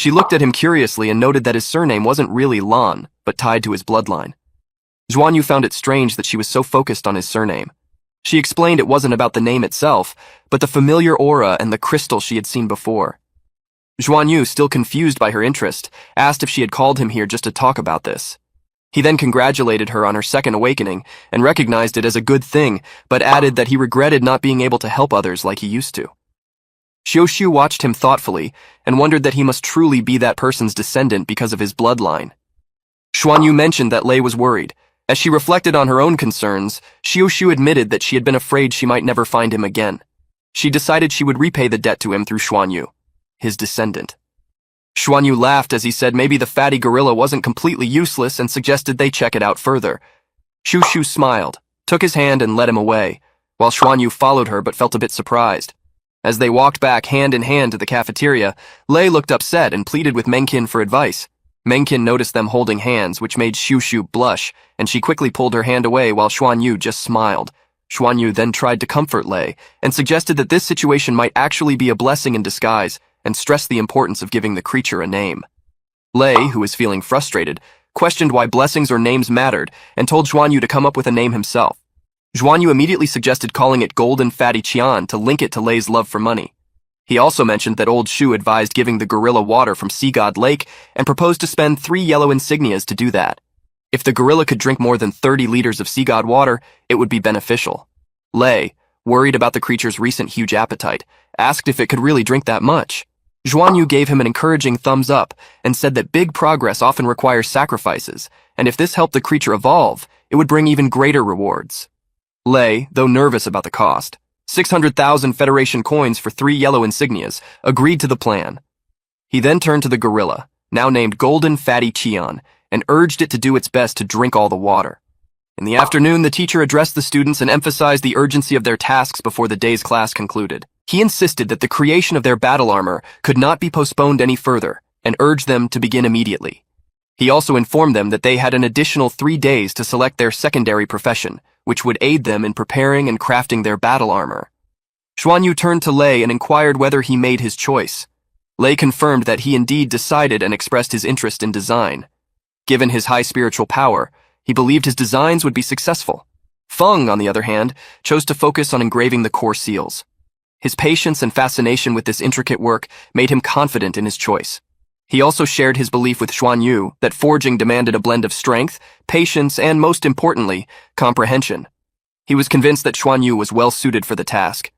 She looked at him curiously and noted that his surname wasn't really Lan, but tied to his bloodline. Zhuan Yu found it strange that she was so focused on his surname. She explained it wasn't about the name itself, but the familiar aura and the crystal she had seen before. Zhuan Yu, still confused by her interest, asked if she had called him here just to talk about this. He then congratulated her on her second awakening and recognized it as a good thing, but added that he regretted not being able to help others like he used to. Xiu watched him thoughtfully and wondered that he must truly be that person's descendant because of his bloodline. Xuan Yu mentioned that Lei was worried. As she reflected on her own concerns, Xiu admitted that she had been afraid she might never find him again. She decided she would repay the debt to him through Xuan Yu, his descendant. Xuan Yu laughed as he said maybe the fatty gorilla wasn't completely useless and suggested they check it out further. Xiu smiled, took his hand and led him away, while Xuan Yu followed her but felt a bit surprised. As they walked back hand in hand to the cafeteria, Lei looked upset and pleaded with Mengqin for advice. Mengqin noticed them holding hands, which made Xiu blush, and she quickly pulled her hand away while Xuan Yu just smiled. Xuan Yu then tried to comfort Lei and suggested that this situation might actually be a blessing in disguise and stressed the importance of giving the creature a name. Lei, who was feeling frustrated, questioned why blessings or names mattered and told Xuan Yu to come up with a name himself. Xuan Yu immediately suggested calling it Golden Fatty Qian to link it to Lei's love for money. He also mentioned that old Shu advised giving the gorilla water from Sea God Lake and proposed to spend 3 yellow insignias to do that. If the gorilla could drink more than 30 liters of Sea God water, it would be beneficial. Lei, worried about the creature's recent huge appetite, asked if it could really drink that much. Xuan Yu gave him an encouraging thumbs up and said that big progress often requires sacrifices, and if this helped the creature evolve, it would bring even greater rewards. Lei, though nervous about the cost, 600,000 Federation coins for 3 yellow insignias, agreed to the plan. He then turned to the gorilla, now named Golden Fatty Qian, and urged it to do its best to drink all the water. In the afternoon, the teacher addressed the students and emphasized the urgency of their tasks before the day's class concluded. He insisted that the creation of their battle armor could not be postponed any further, and urged them to begin immediately. He also informed them that they had an additional 3 days to select their secondary profession, which would aid them in preparing and crafting their battle armor. Xuan Yu turned to Lei and inquired whether he made his choice. Lei confirmed that he indeed decided and expressed his interest in design. Given his high spiritual power, he believed his designs would be successful. Feng, on the other hand, chose to focus on engraving the core seals. His patience and fascination with this intricate work made him confident in his choice. He also shared his belief with Xuan Yu that forging demanded a blend of strength, patience, and most importantly, comprehension. He was convinced that Xuan Yu was well suited for the task.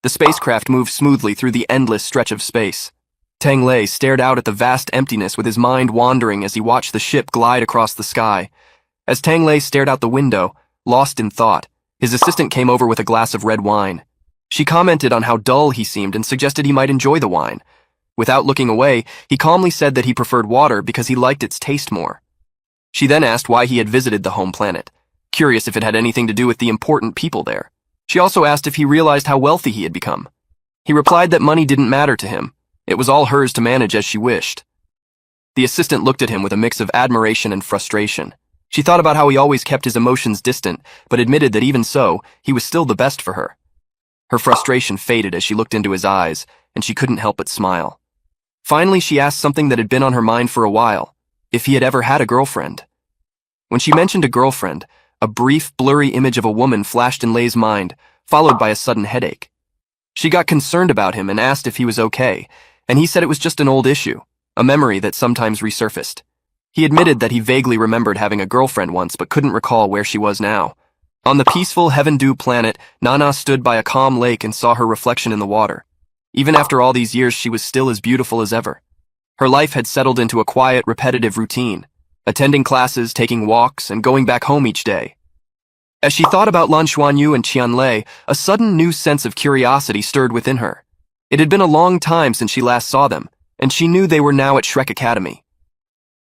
The spacecraft moved smoothly through the endless stretch of space. Tang Lei stared out at the vast emptiness with his mind wandering as he watched the ship glide across the sky. As Tang Lei stared out the window, lost in thought, his assistant came over with a glass of red wine. She commented on how dull he seemed and suggested he might enjoy the wine. Without looking away, he calmly said that he preferred water because he liked its taste more. She then asked why he had visited the home planet, curious if it had anything to do with the important people there. She also asked if he realized how wealthy he had become. He replied that money didn't matter to him. It was all hers to manage as she wished. The assistant looked at him with a mix of admiration and frustration. She thought about how he always kept his emotions distant, but admitted that even so, he was still the best for her. Her frustration faded as she looked into his eyes, and she couldn't help but smile. Finally, she asked something that had been on her mind for a while, if he had ever had a girlfriend. When she mentioned a girlfriend, a brief, blurry image of a woman flashed in Lei's mind, followed by a sudden headache. She got concerned about him and asked if he was okay, and he said it was just an old issue, a memory that sometimes resurfaced. He admitted that he vaguely remembered having a girlfriend once but couldn't recall where she was now. On the peaceful Heaven-Dew planet, Nana stood by a calm lake and saw her reflection in the water. Even after all these years, she was still as beautiful as ever. Her life had settled into a quiet, repetitive routine, attending classes, taking walks, and going back home each day. As she thought about Lan Xuanyu and Qian Lei, a sudden new sense of curiosity stirred within her. It had been a long time since she last saw them, and she knew they were now at Shrek Academy.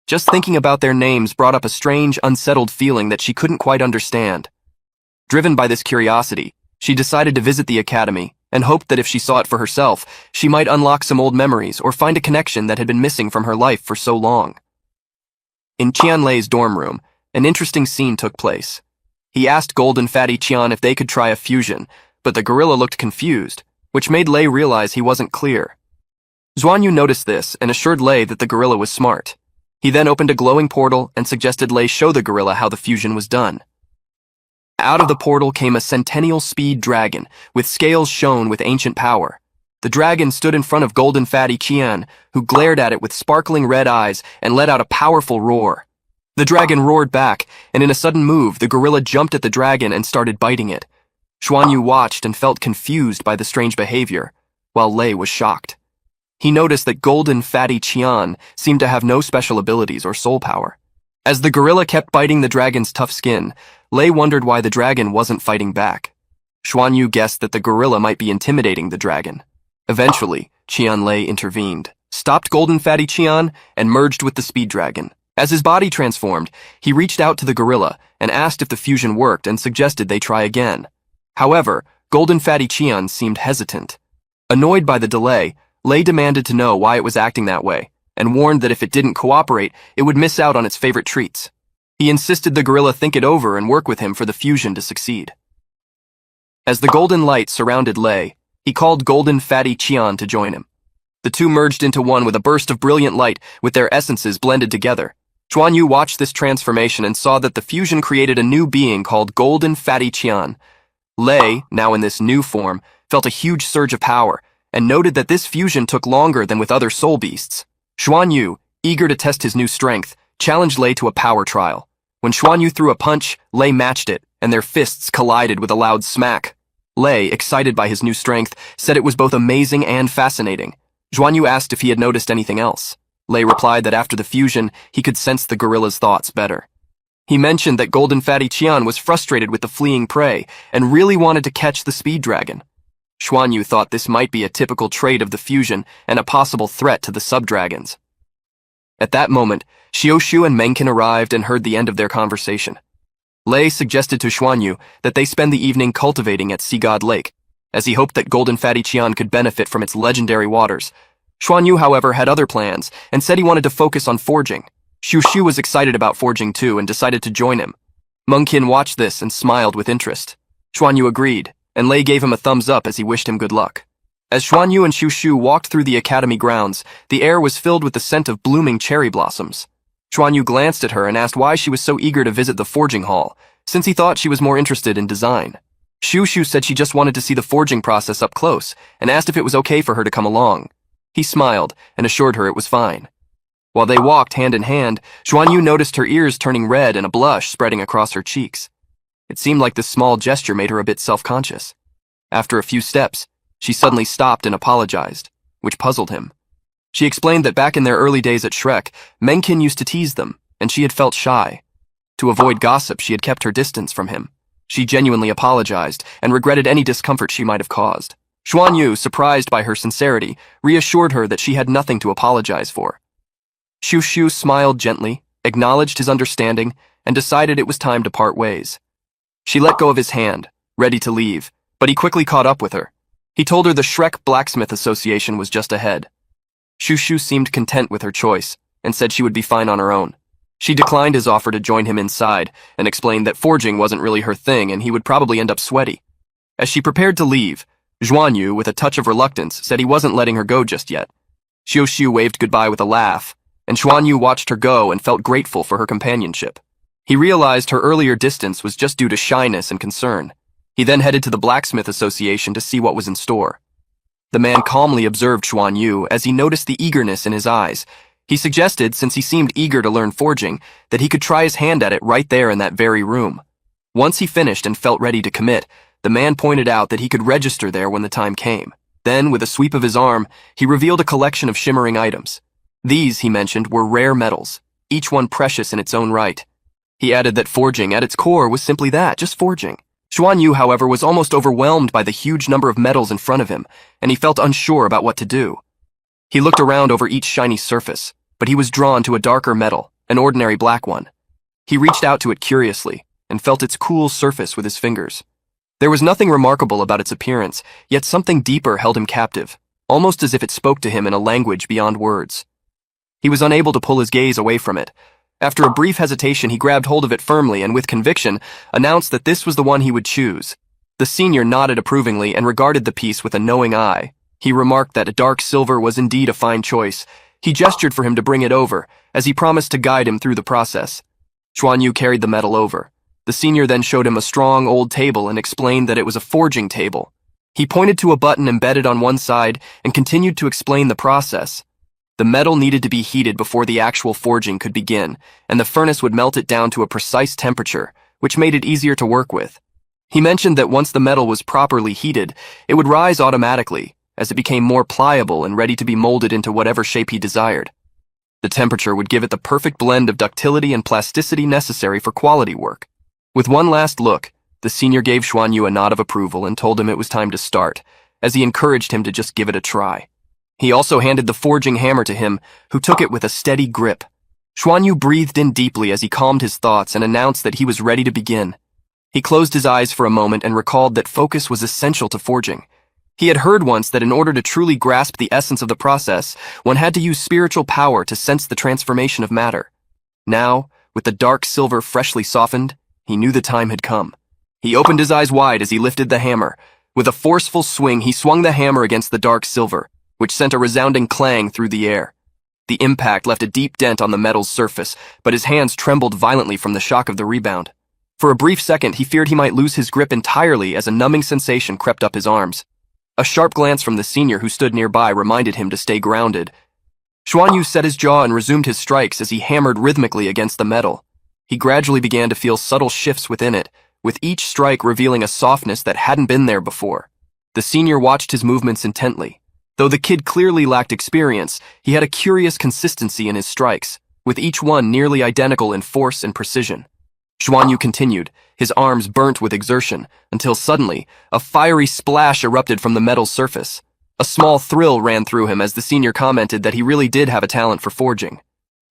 Just thinking about their names brought up a strange, unsettled feeling that she couldn't quite understand. Driven by this curiosity, she decided to visit the academy and hoped that if she saw it for herself, she might unlock some old memories or find a connection that had been missing from her life for so long. In Qian Lei's dorm room, an interesting scene took place. He asked Golden Fatty Qian if they could try a fusion, but the gorilla looked confused, which made Lei realize he wasn't clear. Zhuan Yu noticed this and assured Lei that the gorilla was smart. He then opened a glowing portal and suggested Lei show the gorilla how the fusion was done. Out of the portal came a centennial speed dragon, with scales shone with ancient power. The dragon stood in front of Golden Fatty Qian, who glared at it with sparkling red eyes and let out a powerful roar. The dragon roared back, and in a sudden move, the gorilla jumped at the dragon and started biting it. Zhuan Yu watched and felt confused by the strange behavior, while Lei was shocked. He noticed that Golden Fatty Qian seemed to have no special abilities or soul power. As the gorilla kept biting the dragon's tough skin, Lei wondered why the dragon wasn't fighting back. Zhuan Yu guessed that the gorilla might be intimidating the dragon. Eventually, Qian Lei intervened, stopped Golden Fatty Qian, and merged with the speed dragon. As his body transformed, he reached out to the gorilla and asked if the fusion worked and suggested they try again. However, Golden Fatty Qian seemed hesitant. Annoyed by the delay, Lei demanded to know why it was acting that way, and warned that if it didn't cooperate, it would miss out on its favorite treats. He insisted the gorilla think it over and work with him for the fusion to succeed. As the golden light surrounded Lei, he called Golden Fatty Qian to join him. The two merged into one with a burst of brilliant light, with their essences blended together. Zhuan Yu watched this transformation and saw that the fusion created a new being called Golden Fatty Qian. Lei, now in this new form, felt a huge surge of power, and noted that this fusion took longer than with other soul beasts. Zhuan Yu, eager to test his new strength, challenged Lei to a power trial. When Zhuan Yu threw a punch, Lei matched it, and their fists collided with a loud smack. Lei, excited by his new strength, said it was both amazing and fascinating. Zhuan Yu asked if he had noticed anything else. Lei replied that after the fusion, he could sense the gorilla's thoughts better. He mentioned that Golden Fatty Qian was frustrated with the fleeing prey and really wanted to catch the speed dragon. Zhuan Yu thought this might be a typical trait of the fusion and a possible threat to the sub-dragons. At that moment, Xiaoshu and Menkin arrived and heard the end of their conversation. Lei suggested to Zhuan Yu that they spend the evening cultivating at Sea God Lake, as he hoped that Golden Fatty Qian could benefit from its legendary waters. Zhuan Yu, however, had other plans and said he wanted to focus on forging. Xiaoshu was excited about forging too and decided to join him. Menkin watched this and smiled with interest. Zhuan Yu agreed, and Lei gave him a thumbs up as he wished him good luck. As Zhuan Yu and Xiaoshu walked through the academy grounds, the air was filled with the scent of blooming cherry blossoms. Zhuan Yu glanced at her and asked why she was so eager to visit the forging hall, since he thought she was more interested in design. Xiaoshu said she just wanted to see the forging process up close and asked if it was okay for her to come along. He smiled and assured her it was fine. While they walked hand in hand, Zhuan Yu noticed her ears turning red and a blush spreading across her cheeks. It seemed like this small gesture made her a bit self-conscious. After a few steps, she suddenly stopped and apologized, which puzzled him. She explained that back in their early days at Shrek, Menkin used to tease them, and she had felt shy. To avoid gossip, she had kept her distance from him. She genuinely apologized and regretted any discomfort she might have caused. Zhuan Yu, surprised by her sincerity, reassured her that she had nothing to apologize for. Xiaoshu smiled gently, acknowledged his understanding, and decided it was time to part ways. She let go of his hand, ready to leave, but he quickly caught up with her. He told her the Shrek Blacksmith Association was just ahead. Xiaoshu seemed content with her choice, and said she would be fine on her own. She declined his offer to join him inside, and explained that forging wasn't really her thing and he would probably end up sweaty. As she prepared to leave, Zhuan Yu, with a touch of reluctance, said he wasn't letting her go just yet. Xiaoshu waved goodbye with a laugh, and Zhuan Yu watched her go and felt grateful for her companionship. He realized her earlier distance was just due to shyness and concern. He then headed to the Blacksmith Association to see what was in store. The man calmly observed Zhuan Yu as he noticed the eagerness in his eyes. He suggested, since he seemed eager to learn forging, that he could try his hand at it right there in that very room. Once he finished and felt ready to commit, the man pointed out that he could register there when the time came. Then, with a sweep of his arm, he revealed a collection of shimmering items. These, he mentioned, were rare metals, each one precious in its own right. He added that forging, at its core, was simply that, just forging. Zhuan Yu, however, was almost overwhelmed by the huge number of metals in front of him, and he felt unsure about what to do. He looked around over each shiny surface, but he was drawn to a darker metal, an ordinary black one. He reached out to it curiously, and felt its cool surface with his fingers. There was nothing remarkable about its appearance, yet something deeper held him captive, almost as if it spoke to him in a language beyond words. He was unable to pull his gaze away from it. After a brief hesitation, he grabbed hold of it firmly and with conviction announced that this was the one he would choose. The senior nodded approvingly and regarded the piece with a knowing eye. He remarked that a dark silver was indeed a fine choice. He gestured for him to bring it over, as he promised to guide him through the process. Xuan Yu carried the metal over. The senior then showed him a strong old table and explained that it was a forging table. He pointed to a button embedded on one side and continued to explain the process. The metal needed to be heated before the actual forging could begin, and the furnace would melt it down to a precise temperature, which made it easier to work with. He mentioned that once the metal was properly heated, it would rise automatically, as it became more pliable and ready to be molded into whatever shape he desired. The temperature would give it the perfect blend of ductility and plasticity necessary for quality work. With one last look, the senior gave Xuan Yu a nod of approval and told him it was time to start, as he encouraged him to just give it a try. He also handed the forging hammer to him, who took it with a steady grip. Xuan Yu breathed in deeply as he calmed his thoughts and announced that he was ready to begin. He closed his eyes for a moment and recalled that focus was essential to forging. He had heard once that in order to truly grasp the essence of the process, one had to use spiritual power to sense the transformation of matter. Now, with the dark silver freshly softened, he knew the time had come. He opened his eyes wide as he lifted the hammer. With a forceful swing, he swung the hammer against the dark silver, which sent a resounding clang through the air. The impact left a deep dent on the metal's surface, but his hands trembled violently from the shock of the rebound. For a brief second, he feared he might lose his grip entirely as a numbing sensation crept up his arms. A sharp glance from the senior who stood nearby reminded him to stay grounded. Xuan Yu set his jaw and resumed his strikes as he hammered rhythmically against the metal. He gradually began to feel subtle shifts within it, with each strike revealing a softness that hadn't been there before. The senior watched his movements intently. Though the kid clearly lacked experience, he had a curious consistency in his strikes, with each one nearly identical in force and precision. Xuan Yu continued, his arms burnt with exertion, until suddenly, a fiery splash erupted from the metal's surface. A small thrill ran through him as the senior commented that he really did have a talent for forging.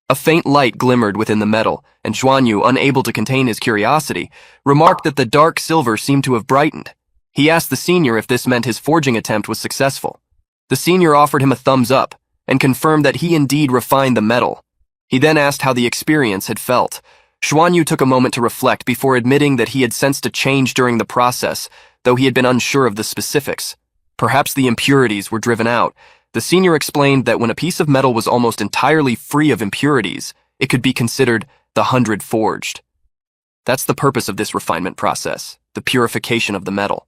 A faint light glimmered within the metal, and Xuan Yu, unable to contain his curiosity, remarked that the dark silver seemed to have brightened. He asked the senior if this meant his forging attempt was successful. The senior offered him a thumbs up, and confirmed that he indeed refined the metal. He then asked how the experience had felt. Xuan Yu took a moment to reflect before admitting that he had sensed a change during the process, though he had been unsure of the specifics. Perhaps the impurities were driven out. The senior explained that when a piece of metal was almost entirely free of impurities, it could be considered the 100 forged. That's the purpose of this refinement process, the purification of the metal.